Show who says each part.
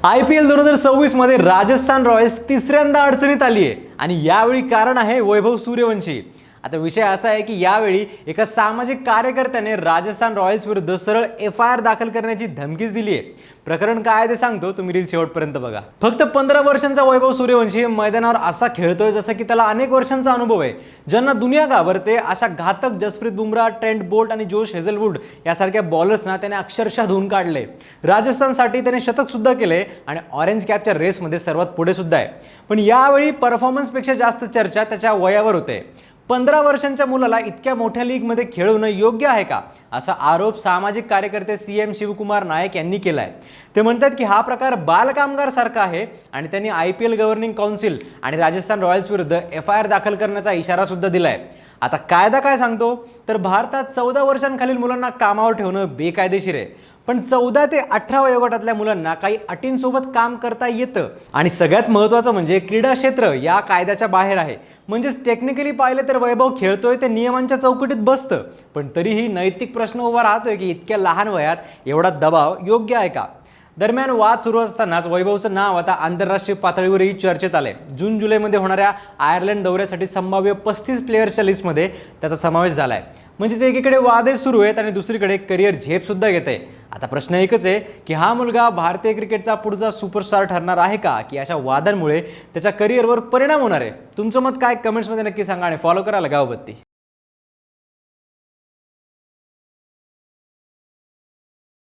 Speaker 1: IPL 2026 मध्ये Rajasthan Royals तिसऱ्यांदा अडचणीत आली आहे आणि यावेळी कारण आहे वैभव सूर्यवंशी। आता विषय असा आहे की यावेळी एका सामाजिक कार्यकर्त्याने राजस्थान रॉयल्स विरुद्ध सरळ FIR दाखल करण्याची धमकीच दिली आहे। प्रकरण काय आहे ते सांगतो, तुम्ही रील शेवटपर्यंत बघा। फक्त 15 वर्षांचा वैभव सूर्यवंशी मैदानावर असा खेळतोय जसं की त्याला अनेक वर्षांचा अनुभव आहे। ज्यांना दुनिया घाबरते अशा घातक जसप्रीत बुमराह, ट्रेंट बोल्ट आणि जोश हेझलवूड यासारख्या बॉलर्सना त्याने अक्षरशः धुवून काढले। राजस्थानसाठी त्याने शतक सुद्धा केले आणि ऑरेंज कॅपच्या रेसमध्ये सर्वात पुढे सुद्धा आहे। पण यावेळी परफॉर्मन्सपेक्षा जास्त चर्चा त्याच्या वयावर होते। 15 वर्षांच्या मुलाला इतक्या मोठ्या लीगमध्ये खेळवणं योग्य आहे का, असा आरोप सामाजिक कार्यकर्ते CM शिवकुमार नायक यांनी केलाय। ते म्हणतात की हा प्रकार बालकामगार सारखा आहे आणि त्यांनी IPL गव्हर्निंग काउन्सिल आणि राजस्थान रॉयल्स विरुद्ध FIR दाखल करण्याचा इशारा सुद्धा दिलाय। आता कायदा काय सांगतो तर भारतात 14 वर्षांखालील मुलांना कामावर ठेवणं बेकायदेशीर आहे, पण 14 ते 18 वयोगटातल्या मुलांना काही अटींसोबत काम करता येतं आणि सगळ्यात महत्त्वाचं म्हणजे क्रीडा क्षेत्र या कायद्याच्या बाहेर आहे। म्हणजेच टेक्निकली पाहिले तर वैभव खेळतोय ते नियमांच्या चौकटीत बसतं, पण तरीही नैतिक प्रश्न उभा राहतोय की इतक्या लहान वयात एवढा दबाव योग्य आहे का। दरम्यान वाद सुरू असतानाच वैभवचं नाव आता आंतरराष्ट्रीय पातळीवरही चर्चेत आले। जून-जुलैमध्ये होणाऱ्या आयर्लंड दौऱ्यासाठी संभाव्य 35 प्लेयर्सच्या लिस्टमध्ये त्याचा समावेश झालाय। म्हणजेच एकीकडे वादही सुरू आहेत आणि दुसरीकडे करिअर झेप सुद्धा घेत आहे। आता प्रश्न एकच आहे की हा मुलगा भारतीय क्रिकेटचा पुढचा सुपरस्टार ठरणार आहे का, की अशा वादांमुळे त्याच्या करिअरवर परिणाम होणार आहे। तुमचं मत काय, कमेंट्समध्ये नक्की सांगा आणि फॉलो करा लगावबत्ती।